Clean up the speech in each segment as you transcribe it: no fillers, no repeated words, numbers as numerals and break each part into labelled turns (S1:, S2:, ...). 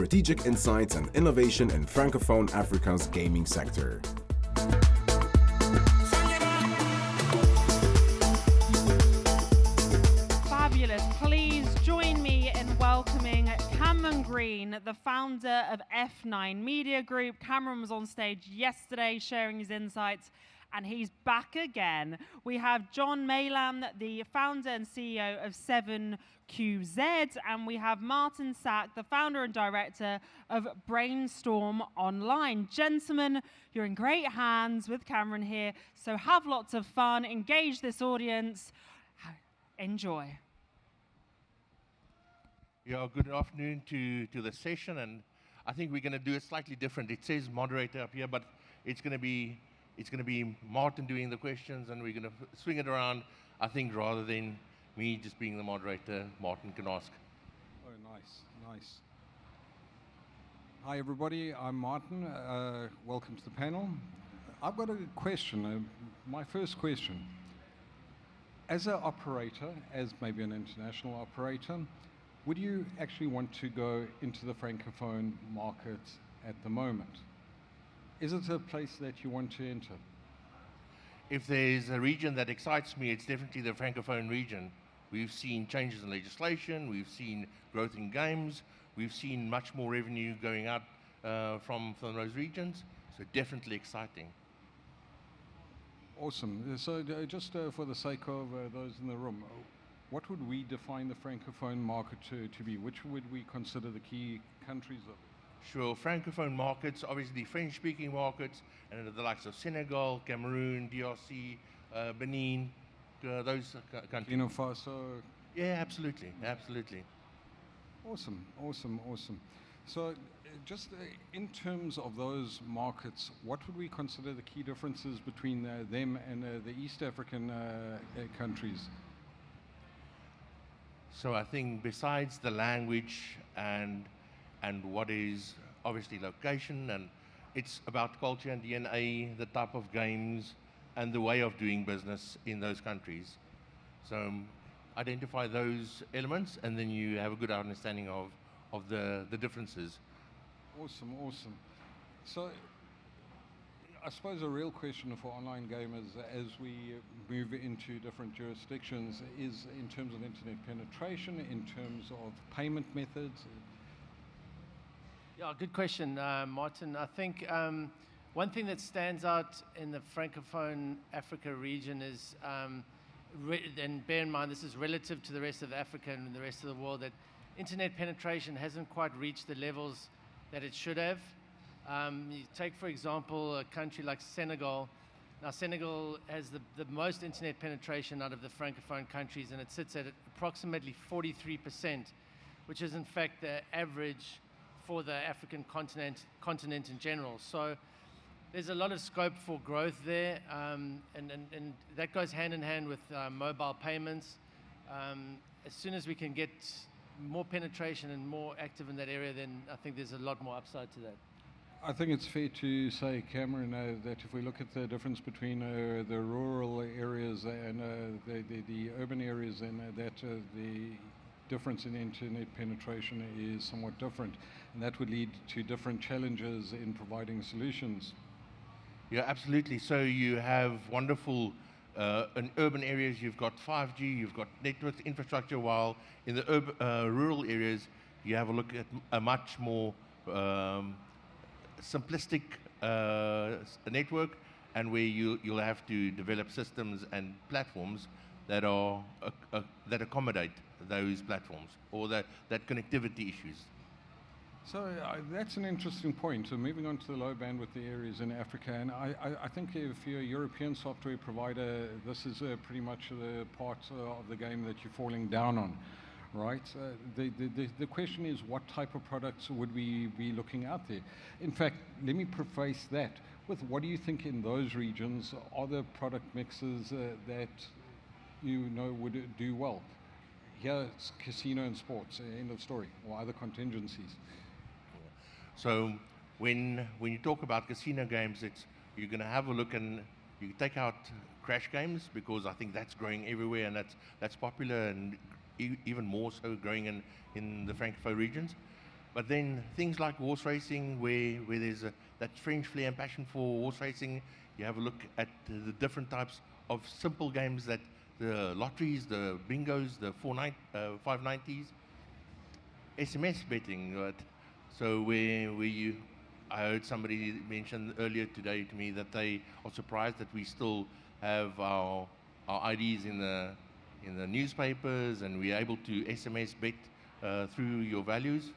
S1: strategic insights and innovation in Francophone Africa's gaming sector.
S2: Fabulous. Please join me in welcoming Cameron Green, the founder of F9 Media Group. Cameron was on stage yesterday sharing his insights, and he's back again. We have John Maylam, the founder and CEO of 7QZ, and we have Martin Sack, the founder and director of Brainstorm Online. Gentlemen, you're in great hands with Cameron here, so have lots of fun, engage this audience. Enjoy.
S3: Yeah, good afternoon to the session, and I think we're going to do it slightly different. It says moderator up here, but it's going to be Martin doing the questions, and we're going to swing it around. I think rather than me just being the moderator, Martin can ask.
S4: Oh, nice. Hi, everybody. I'm Martin. Welcome to the panel. I've got a question. My first question. As an operator, as maybe an international operator, would you actually want to go into the Francophone market at the moment? Is it a place that you want to enter?
S3: If there's a region that excites me, it's definitely the Francophone region. We've seen changes in legislation, we've seen growth in games, we've seen much more revenue going out from those regions, so definitely exciting.
S4: Awesome. So just for the sake of those in the room, what would we define the Francophone market to be? Which would we consider the key countries of?
S3: Sure, Francophone markets, obviously French-speaking markets, and the likes of Senegal, Cameroon, DRC, Benin, those countries.
S4: Burkina Faso.
S3: Yeah, absolutely.
S4: Awesome. So just in terms of those markets, what would we consider the key differences between them and the East African countries?
S3: So I think besides the language and what is obviously location, and it's about culture and DNA, the type of games and the way of doing business in those countries. So identify those elements, and then you have a good understanding of the differences.
S4: Awesome. So I suppose a real question for online gamers as we move into different jurisdictions is in terms of internet penetration, in terms of payment methods.
S5: Yeah, good question, Martin. I think one thing that stands out in the Francophone Africa region is, and bear in mind this is relative to the rest of Africa and the rest of the world, that internet penetration hasn't quite reached the levels that it should have. You take, for example, a country like Senegal. Now, Senegal has the most internet penetration out of the Francophone countries, and it sits at approximately 43%, which is in fact the average for the African continent in general. So there's a lot of scope for growth there, and that goes hand in hand with mobile payments. As soon as we can get more penetration and more active in that area, then I think there's a lot more upside to that.
S4: I think it's fair to say, Cameron, that if we look at the difference between the rural areas and the urban areas, and that the difference in internet penetration is somewhat different, and that would lead to different challenges in providing solutions.
S3: Yeah, absolutely. So you have wonderful, in urban areas you've got 5G, you've got network infrastructure, while in the rural areas you have a look at a much more simplistic network, and where you'll have to develop systems and platforms that accommodate those platforms or that connectivity issues.
S4: So that's an interesting point. So moving on to the low bandwidth areas in Africa, and I think if you're a European software provider, this is pretty much the part of the game that you're falling down on, right? The question is, what type of products would we be looking out there? In fact, let me preface that with, what do you think in those regions are the product mixes that you know would do well? Here it's casino and sports, end of story, or other contingencies.
S3: So when you talk about casino games, you're going to have a look, and you take out crash games, because I think that's growing everywhere, and that's popular, and even more so growing in the Francophone regions. But then things like horse racing, where there's that French flair and passion for horse racing, you have a look at the different types of simple games, that the lotteries, the bingos, the 590s, SMS betting. Right? So I heard somebody mention earlier today to me that they are surprised that we still have our IDs in the newspapers, and we're able to SMS bet through your values.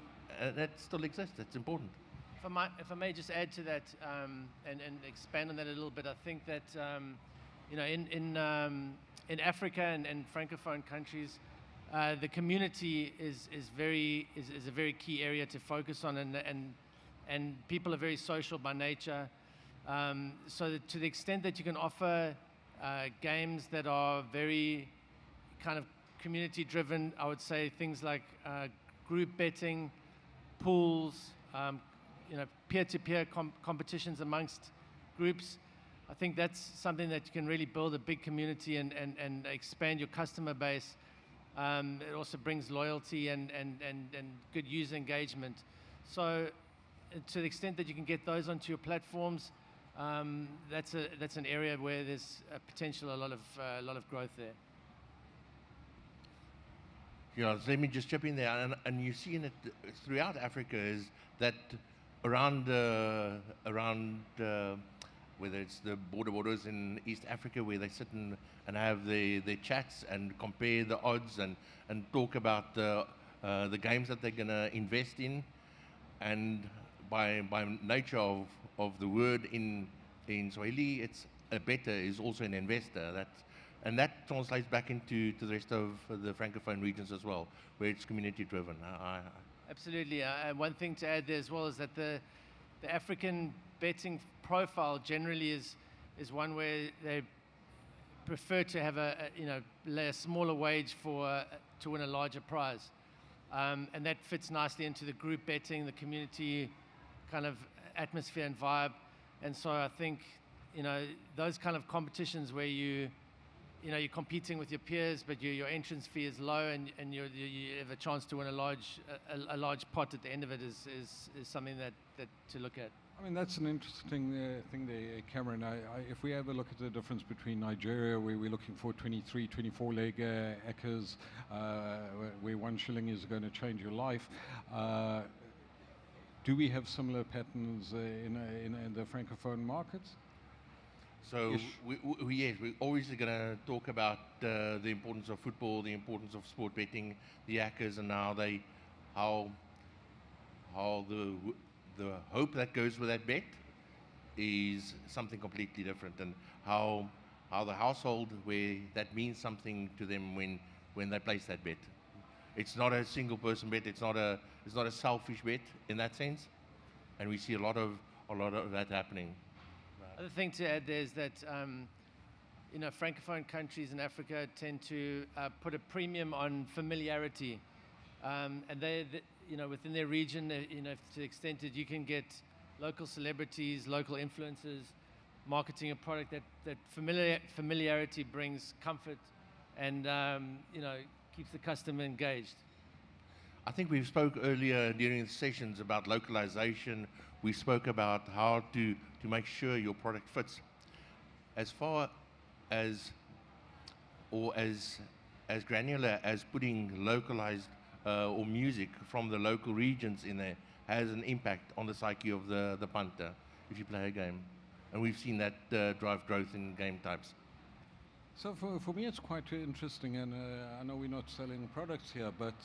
S3: That still exists. That's important.
S5: If I may just add to that and expand on that a little bit, I think that in Africa and Francophone countries, the community is a very key area to focus on, and people are very social by nature. So that to the extent that you can offer games that are very kind of community driven, I would say things like group betting, pools, peer-to-peer competitions amongst groups. I think that's something that you can really build a big community and expand your customer base. It also brings loyalty and good user engagement. So to the extent that you can get those onto your platforms, that's an area where there's potential, a lot of growth there.
S3: Let me just chip in there, and you see in it throughout Africa is that around whether it's the borders in East Africa, where they sit and have their chats and compare the odds and talk about the games that they're going to invest in, and by nature of the word in Swahili, it's a bettor is also an investor. And that translates back into the rest of the Francophone regions as well, where it's community driven.
S5: Absolutely. One thing to add there as well is that the African betting profile generally is one where they prefer to have lay a smaller wage to win a larger prize, and that fits nicely into the group betting, the community kind of atmosphere and vibe. And so I think those kind of competitions where you're competing with your peers, but your entrance fee is low, and you have a chance to win a large pot at the end of it is something that to look at.
S4: I mean, that's an interesting thing there, Cameron. If we have a look at the difference between Nigeria, where we're looking for 23, 24 leg acres, where 1 shilling is going to change your life, do we have similar patterns in the Francophone markets?
S3: So we're always going to talk about the importance of football, the importance of sport betting, the acres, and how the hope that goes with that bet is something completely different, and how the household, where that means something to them when they place that bet. It's not a single person bet. It's not a selfish bet in that sense, and we see a lot of that happening.
S5: Other thing to add there is that Francophone countries in Africa tend to put a premium on familiarity, and they within their region, to the extent that you can get local celebrities, local influencers, marketing a product, that familiarity brings comfort and keeps the customer engaged.
S3: I think we spoke earlier during the sessions about localization. We spoke about how to make sure your product fits. As far as granular as putting localized or music from the local regions in there has an impact on the psyche of the punter if you play a game. And we've seen that drive growth in game types.
S4: So for me, it's quite interesting, and I know we're not selling products here, but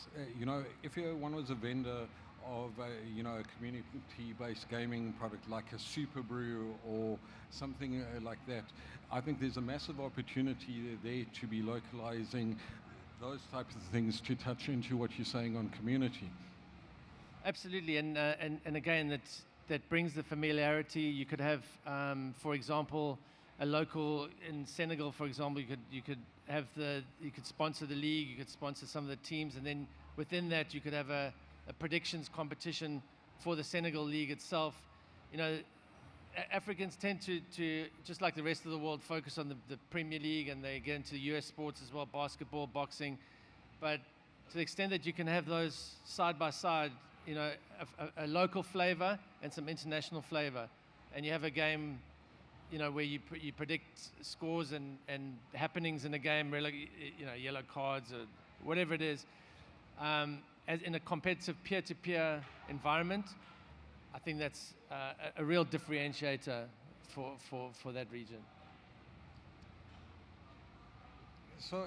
S4: if one was a vendor of a community-based gaming product like a Super Brew or something like that, I think there's a massive opportunity there to be localizing those types of things to touch into what you're saying on community.
S5: Absolutely, and again, that brings the familiarity. You could have, for example, a local in Senegal, for example, you could sponsor the league, you could sponsor some of the teams, and then within that you could have a predictions competition for the Senegal league itself. Africans tend to just like the rest of the world focus on the Premier League, and they get into the US sports as well, basketball, boxing. But to the extent that you can have those side by side, you know, a local flavor and some international flavor, and you have a game, you know, where you predict scores and happenings in a game, really, you know, yellow cards or whatever it is, as in a competitive peer-to-peer environment. I think that's a real differentiator for that region.
S4: So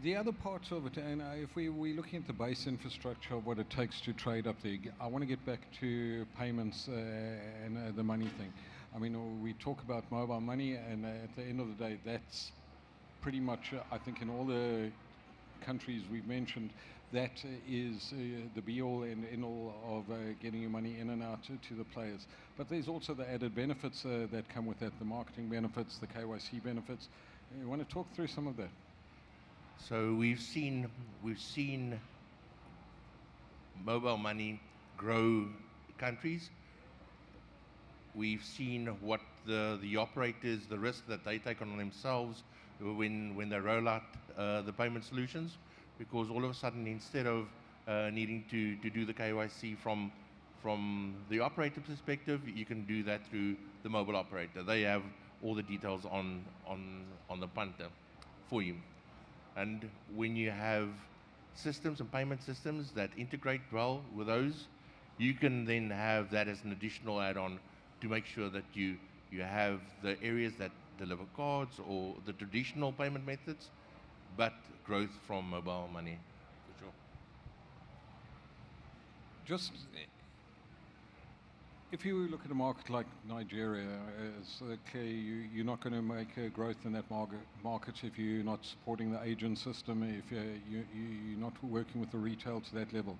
S4: the other parts of it, and if we're looking at the base infrastructure of what it takes to trade up there, I want to get back to payments and the money thing. I mean, we talk about mobile money, and at the end of the day, that's pretty much, I think, in all the countries we've mentioned, that is the be-all and end-all of getting your money in and out to the players. But there's also the added benefits that come with that, the marketing benefits, the KYC benefits. You want to talk through some of that?
S3: So we've seen mobile money grow countries. We've seen what the operators, the risk that they take on themselves when they roll out the payment solutions, because all of a sudden, instead of needing to do the KYC from the operator perspective, you can do that through the mobile operator. They have all the details on the punter for you. And when you have systems and payment systems that integrate well with those, you can then have that as an additional add-on to make sure that you have the areas that deliver cards or the traditional payment methods, but growth from mobile money, for sure.
S4: Just, if you look at a market like Nigeria, it's clear you're not going to make growth in that market if you're not supporting the agent system, if you're not working with the retail to that level.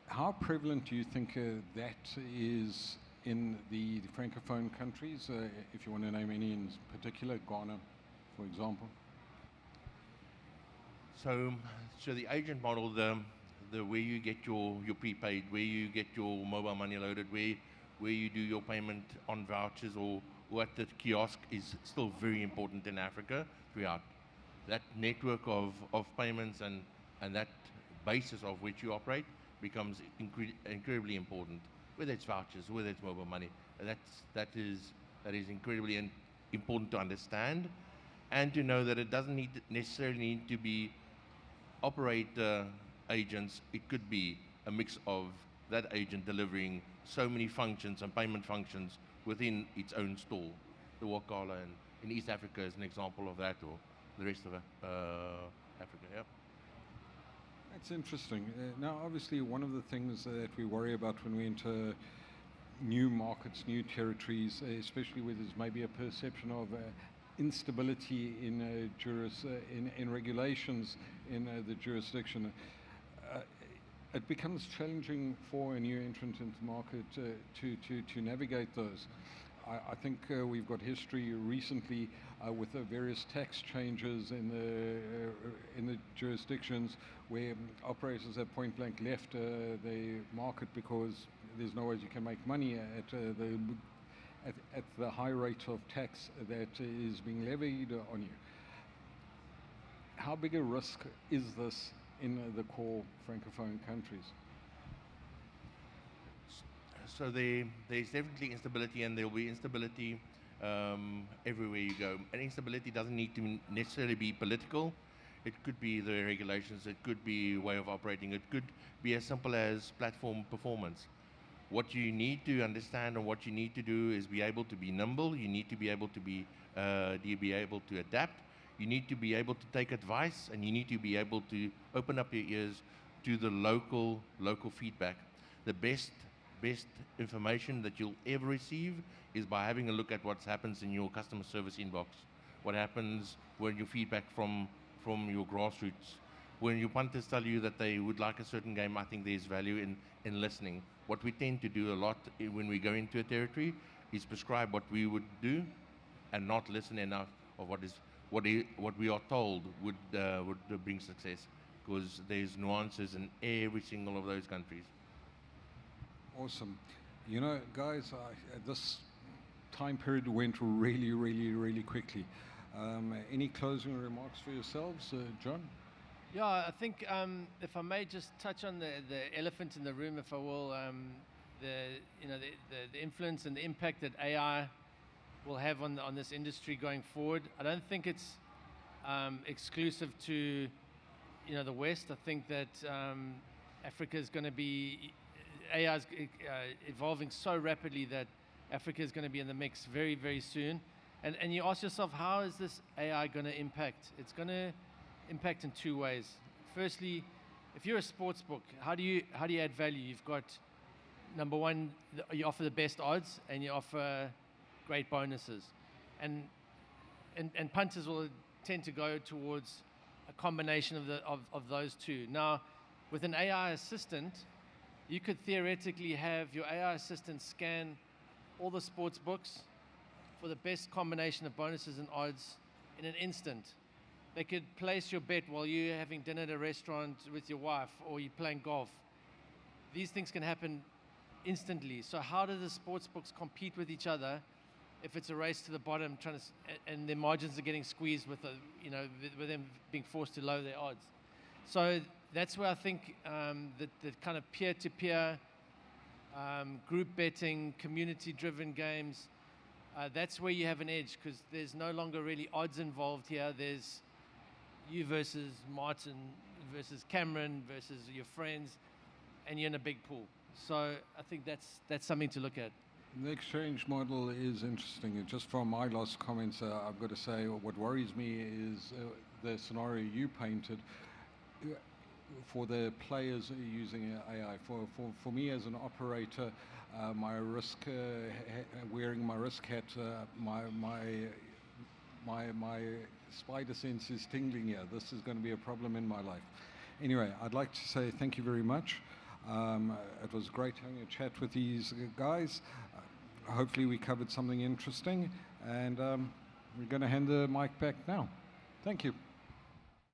S4: How prevalent do you think that is in the Francophone countries, if you want to name any in particular, Ghana, for example?
S3: So the agent model, the where you get your prepaid, where you get your mobile money loaded, where you do your payment on vouchers or at the kiosk is still very important in Africa throughout. That network of payments and that basis of which you operate becomes incredibly important. Whether it's vouchers, whether it's mobile money, that is incredibly important to understand, and to know that it doesn't necessarily need to be operator agents. It could be a mix of that agent delivering so many functions and payment functions within its own store. The Wakala in East Africa is an example of that, or the rest of Africa. Yeah.
S4: That's interesting. Now, obviously, one of the things that we worry about when we enter new markets, new territories, especially where there's maybe a perception of instability in regulations in the jurisdiction, it becomes challenging for a new entrant into the market to navigate those. I think we've got history recently with the various tax changes in the jurisdictions where operators have point blank left the market because there's no way you can make money at the high rate of tax that is being levied on you. How big a risk is this in the core Francophone countries?
S3: So there's definitely instability, and there will be instability everywhere you go. And instability doesn't need to necessarily be political. It could be the regulations, it could be way of operating, it could be as simple as platform performance. What you need to understand and what you need to do is be able to be nimble. You need to be able to be able to adapt. You need to be able to take advice, and you need to be able to open up your ears to the local feedback. The best information that you'll ever receive is by having a look at what happens in your customer service inbox. What happens when you feedback from your grassroots. When your punters tell you that they would like a certain game, I think there's value in listening. What we tend to do a lot when we go into a territory is prescribe what we would do and not listen enough of what we are told would bring success, because there's nuances in every single of those countries.
S4: Awesome. You know, guys, this time period went really quickly. Any closing remarks for yourselves, John?
S5: Yeah, I think if I may just touch on the elephant in the room, if I will, the influence and the impact that AI will have on this industry going forward. I don't think it's exclusive to the West. I think that Africa is going to be AI is evolving so rapidly that Africa is going to be in the mix very, very soon. And you ask yourself, how is this AI going to impact? It's going to impact in two ways. Firstly, if you're a sports book, how do you add value? You've got, number one, you offer the best odds and you offer great bonuses. And punters will tend to go towards a combination of those two. Now, with an AI assistant, you could theoretically have your AI assistant scan all the sports books for the best combination of bonuses and odds in an instant. They could place your bet while you're having dinner at a restaurant with your wife or you're playing golf. These things can happen instantly. So how do the sports books compete with each other if it's a race to the bottom, and their margins are getting squeezed with with them being forced to lower their odds? So that's where I think the kind of peer-to-peer, group betting, community-driven games, that's where you have an edge, because there's no longer really odds involved here. There's you versus Martin versus Cameron versus your friends, and you're in a big pool. So I think that's something to look at.
S4: The exchange model is interesting. Just from my last comments, I've got to say what worries me is the scenario you painted for the players using AI. For me as an operator, my risk, wearing my risk hat, my spider sense is tingling here. This is going to be a problem in my life. Anyway, I'd like to say thank you very much. It was great having a chat with these guys. Hopefully we covered something interesting, and we're going to hand the mic back now. Thank you.